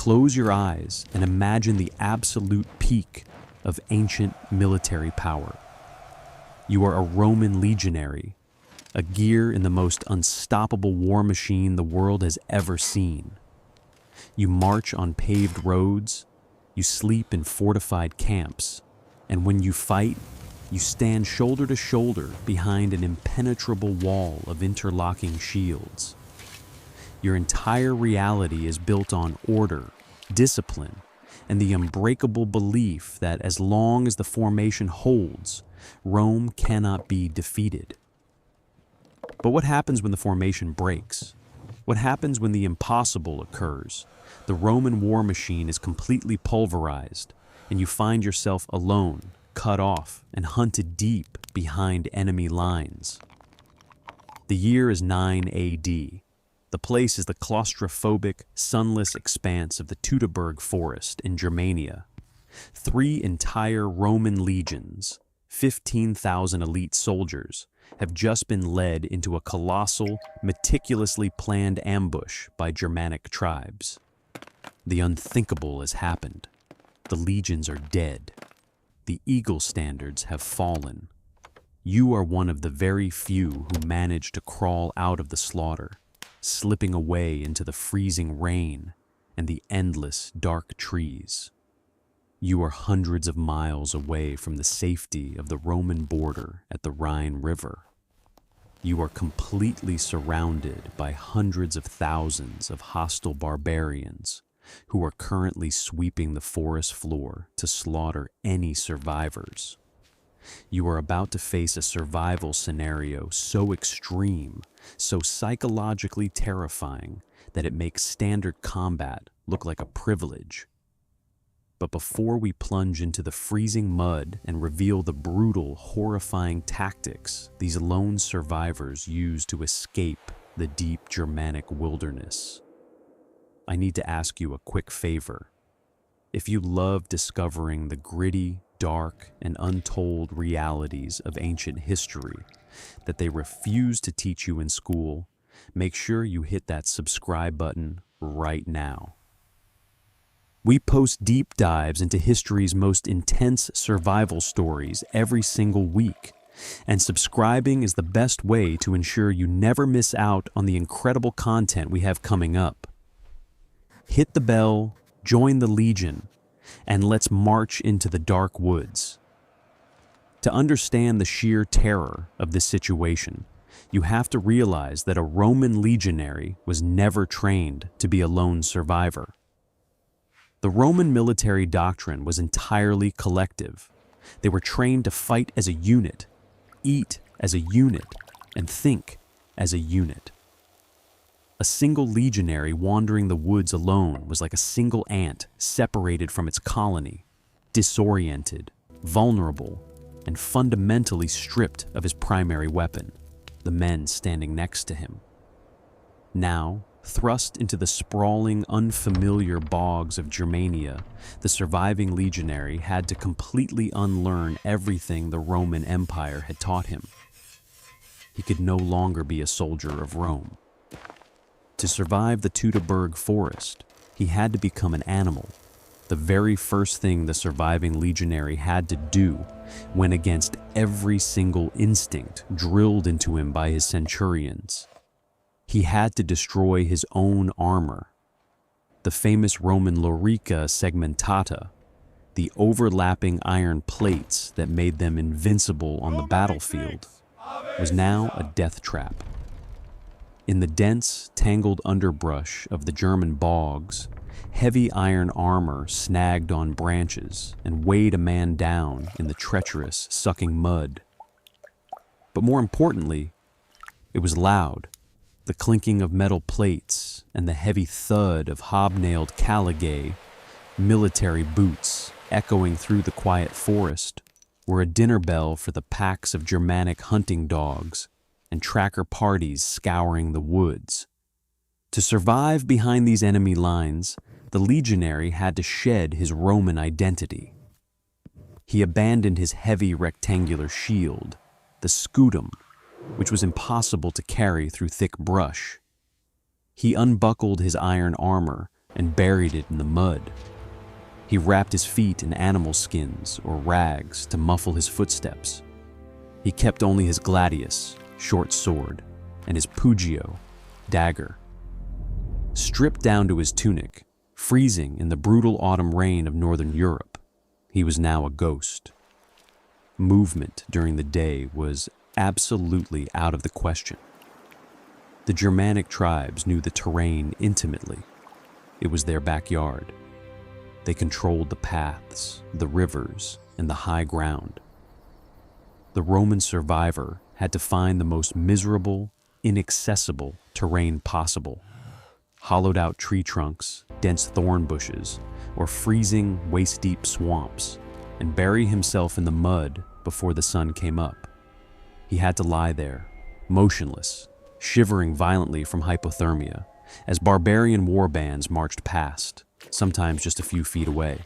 Close your eyes and imagine the absolute peak of ancient military power. You are a Roman legionary, a gear in the most unstoppable war machine the world has ever seen. You march on paved roads, you sleep in fortified camps, and when you fight, you stand shoulder to shoulder behind an impenetrable wall of interlocking shields. Your entire reality is built on order, discipline, and the unbreakable belief that as long as the formation holds, Rome cannot be defeated. But what happens when the formation breaks? What happens when the impossible occurs? The Roman war machine is completely pulverized, and you find yourself alone, cut off, and hunted deep behind enemy lines. The year is 9 AD. The place is the claustrophobic, sunless expanse of the Teutoburg Forest in Germania. 3 entire Roman legions, 15,000 elite soldiers, have just been led into a colossal, meticulously planned ambush by Germanic tribes. The unthinkable has happened. The legions are dead. The eagle standards have fallen. You are one of the very few who managed to crawl out of the slaughter, slipping away into the freezing rain and the endless dark trees. You are hundreds of miles away from the safety of the Roman border at the Rhine River. You are completely surrounded by hundreds of thousands of hostile barbarians who are currently sweeping the forest floor to slaughter any survivors. You are about to face a survival scenario so extreme, so psychologically terrifying, that it makes standard combat look like a privilege. But before we plunge into the freezing mud and reveal the brutal, horrifying tactics these lone survivors use to escape the deep Germanic wilderness, I need to ask you a quick favor. If you love discovering the gritty, dark, and untold realities of ancient history that they refuse to teach you in school, make sure you hit that subscribe button right now. We post deep dives into history's most intense survival stories every single week, and subscribing is the best way to ensure you never miss out on the incredible content we have coming up. Hit the bell, join the Legion, and let's march into the dark woods. To understand the sheer terror of this situation, you have to realize that a Roman legionary was never trained to be a lone survivor. The Roman military doctrine was entirely collective. They were trained to fight as a unit, eat as a unit, and think as a unit. A single legionary wandering the woods alone was like a single ant separated from its colony, disoriented, vulnerable, and fundamentally stripped of his primary weapon, the men standing next to him. Now, thrust into the sprawling, unfamiliar bogs of Germania, the surviving legionary had to completely unlearn everything the Roman Empire had taught him. He could no longer be a soldier of Rome. To survive the Teutoburg Forest, he had to become an animal. The very first thing the surviving legionary had to do went against every single instinct drilled into him by his centurions. He had to destroy his own armor. The famous Roman lorica segmentata, the overlapping iron plates that made them invincible on the battlefield, was now a death trap. In the dense, tangled underbrush of the German bogs, heavy iron armor snagged on branches and weighed a man down in the treacherous, sucking mud. But more importantly, it was loud. The clinking of metal plates and the heavy thud of hobnailed caligae, military boots echoing through the quiet forest, were a dinner bell for the packs of Germanic hunting dogs and tracker parties scouring the woods. To survive behind these enemy lines, the legionary had to shed his Roman identity. He abandoned his heavy rectangular shield, the scutum, which was impossible to carry through thick brush. He unbuckled his iron armor, and buried it in the mud. He wrapped his feet in animal skins or rags to muffle his footsteps. He kept only his gladius, short sword, and his pugio, dagger. Stripped down to his tunic, freezing in the brutal autumn rain of northern Europe, he was now a ghost. Movement during the day was absolutely out of the question. The Germanic tribes knew the terrain intimately. It was their backyard. They controlled the paths, the rivers, and the high ground. The Roman survivor had to find the most miserable, inaccessible terrain possible. Hollowed out tree trunks, dense thorn bushes, or freezing, waist-deep swamps, and bury himself in the mud before the sun came up. He had to lie there, motionless, shivering violently from hypothermia, as barbarian war bands marched past, sometimes just a few feet away.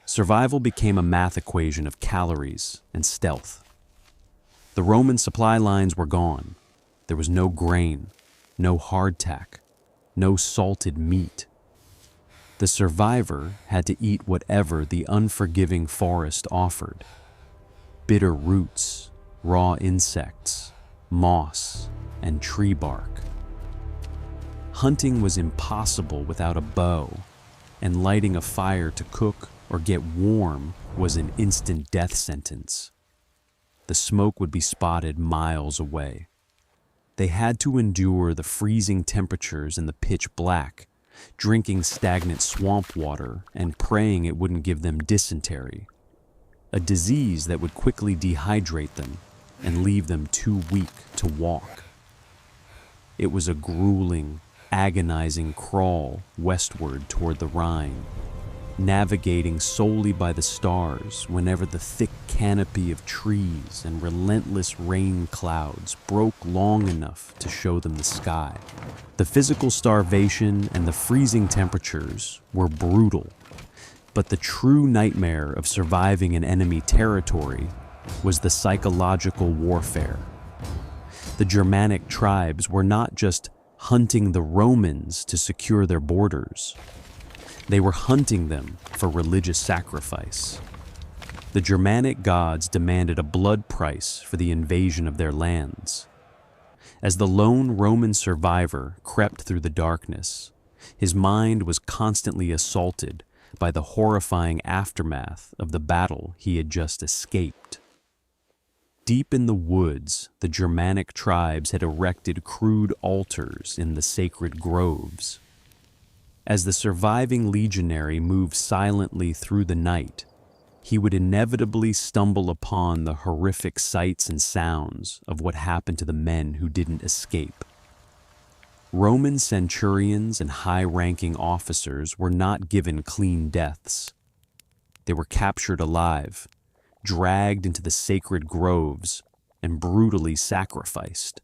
Survival became a math equation of calories and stealth. The Roman supply lines were gone. There was no grain, no hardtack, no salted meat. The survivor had to eat whatever the unforgiving forest offered. Bitter roots, raw insects, moss, and tree bark. Hunting was impossible without a bow, and lighting a fire to cook or get warm was an instant death sentence. The smoke would be spotted miles away. They had to endure the freezing temperatures in the pitch black, drinking stagnant swamp water and praying it wouldn't give them dysentery, a disease that would quickly dehydrate them and leave them too weak to walk. It was a grueling, agonizing crawl westward toward the Rhine, navigating solely by the stars whenever the thick canopy of trees and relentless rain clouds broke long enough to show them the sky. The physical starvation and the freezing temperatures were brutal, but the true nightmare of surviving in enemy territory was the psychological warfare. The Germanic tribes were not just hunting the Romans to secure their borders. They were hunting them for religious sacrifice. The Germanic gods demanded a blood price for the invasion of their lands. As the lone Roman survivor crept through the darkness, his mind was constantly assaulted by the horrifying aftermath of the battle he had just escaped. Deep in the woods, the Germanic tribes had erected crude altars in the sacred groves. As the surviving legionary moved silently through the night, he would inevitably stumble upon the horrific sights and sounds of what happened to the men who didn't escape. Roman centurions and high-ranking officers were not given clean deaths. They were captured alive, dragged into the sacred groves, and brutally sacrificed.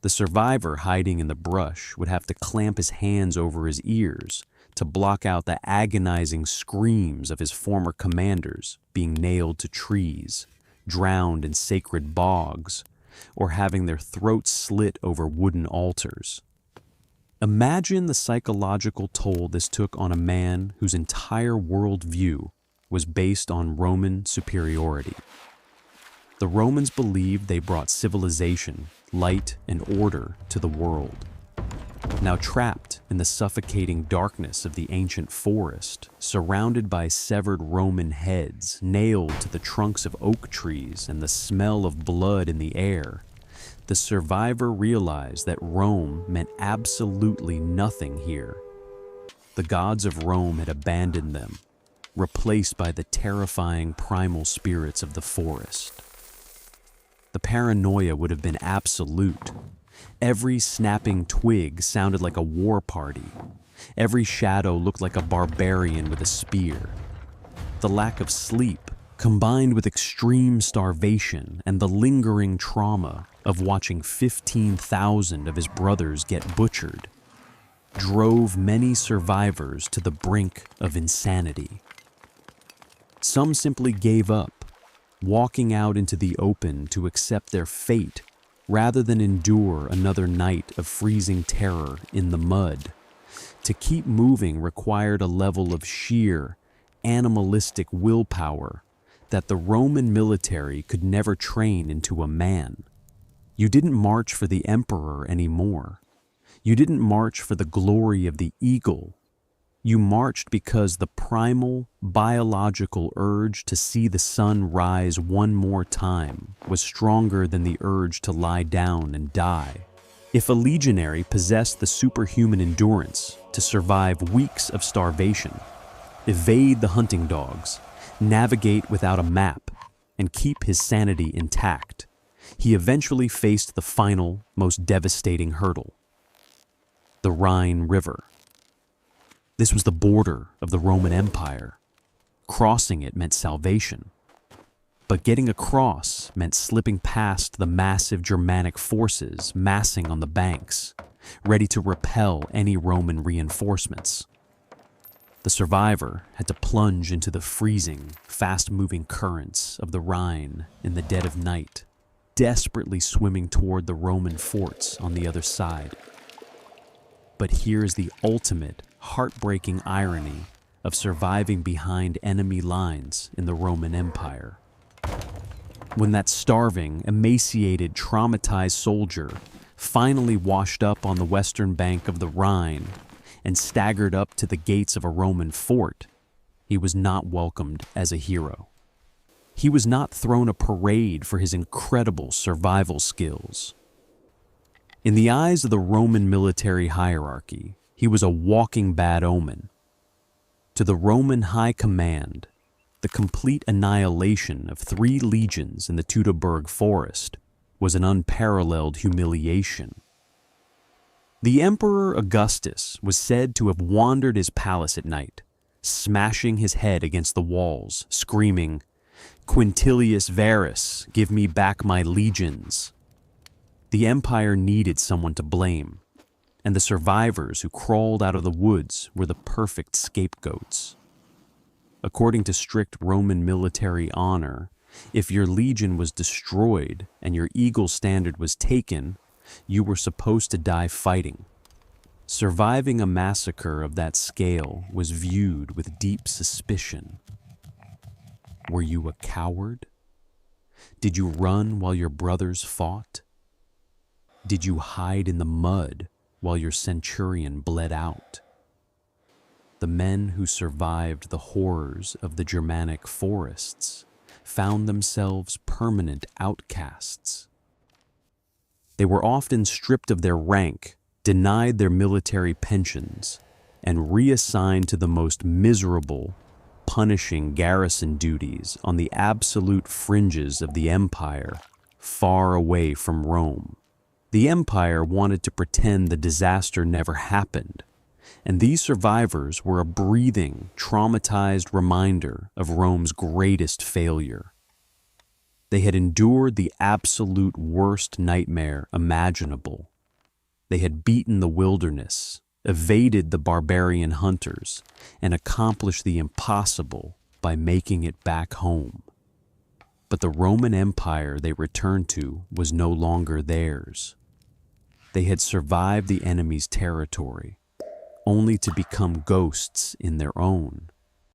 The survivor hiding in the brush would have to clamp his hands over his ears to block out the agonizing screams of his former commanders being nailed to trees, drowned in sacred bogs, or having their throats slit over wooden altars. Imagine the psychological toll this took on a man whose entire worldview was based on Roman superiority. The Romans believed they brought civilization, light, and order to the world. Now trapped in the suffocating darkness of the ancient forest, surrounded by severed Roman heads nailed to the trunks of oak trees and the smell of blood in the air, the survivor realized that Rome meant absolutely nothing here. The gods of Rome had abandoned them, replaced by the terrifying primal spirits of the forest. The paranoia would have been absolute. Every snapping twig sounded like a war party. Every shadow looked like a barbarian with a spear. The lack of sleep, combined with extreme starvation and the lingering trauma of watching 15,000 of his brothers get butchered, drove many survivors to the brink of insanity. Some simply gave up, walking out into the open to accept their fate rather than endure another night of freezing terror in the mud, To keep moving required a level of sheer, animalistic willpower that the Roman military could never train into a man. You didn't march for the emperor anymore. You didn't march for the glory of the eagle. You marched because the primal, biological urge to see the sun rise one more time was stronger than the urge to lie down and die. If a legionary possessed the superhuman endurance to survive weeks of starvation, evade the hunting dogs, navigate without a map, and keep his sanity intact, he eventually faced the final, most devastating hurdle: the Rhine River. This was the border of the Roman Empire. Crossing it meant salvation. But getting across meant slipping past the massive Germanic forces massing on the banks, ready to repel any Roman reinforcements. The survivor had to plunge into the freezing, fast-moving currents of the Rhine in the dead of night, desperately swimming toward the Roman forts on the other side. But here's the ultimate, heartbreaking irony of surviving behind enemy lines in the Roman Empire. When that starving, emaciated, traumatized soldier finally washed up on the western bank of the Rhine and staggered up to the gates of a Roman fort, he was not welcomed as a hero. He was not thrown a parade for his incredible survival skills. In the eyes of the Roman military hierarchy, he was a walking bad omen. To the Roman high command, the complete annihilation of 3 legions in the Teutoburg Forest was an unparalleled humiliation. The Emperor Augustus was said to have wandered his palace at night, smashing his head against the walls, screaming, "Quintilius Varus, give me back my legions." The empire needed someone to blame, and the survivors who crawled out of the woods were the perfect scapegoats. According to strict Roman military honor, if your legion was destroyed and your eagle standard was taken, you were supposed to die fighting. Surviving a massacre of that scale was viewed with deep suspicion. Were you a coward? Did you run while your brothers fought? Did you hide in the mud while your centurion bled out? The men who survived the horrors of the Germanic forests found themselves permanent outcasts. They were often stripped of their rank, denied their military pensions, and reassigned to the most miserable, punishing garrison duties on the absolute fringes of the empire, far away from Rome. The empire wanted to pretend the disaster never happened, and these survivors were a breathing, traumatized reminder of Rome's greatest failure. They had endured the absolute worst nightmare imaginable. They had beaten the wilderness, evaded the barbarian hunters, and accomplished the impossible by making it back home. But the Roman Empire they returned to was no longer theirs. They had survived the enemy's territory, only to become ghosts in their own.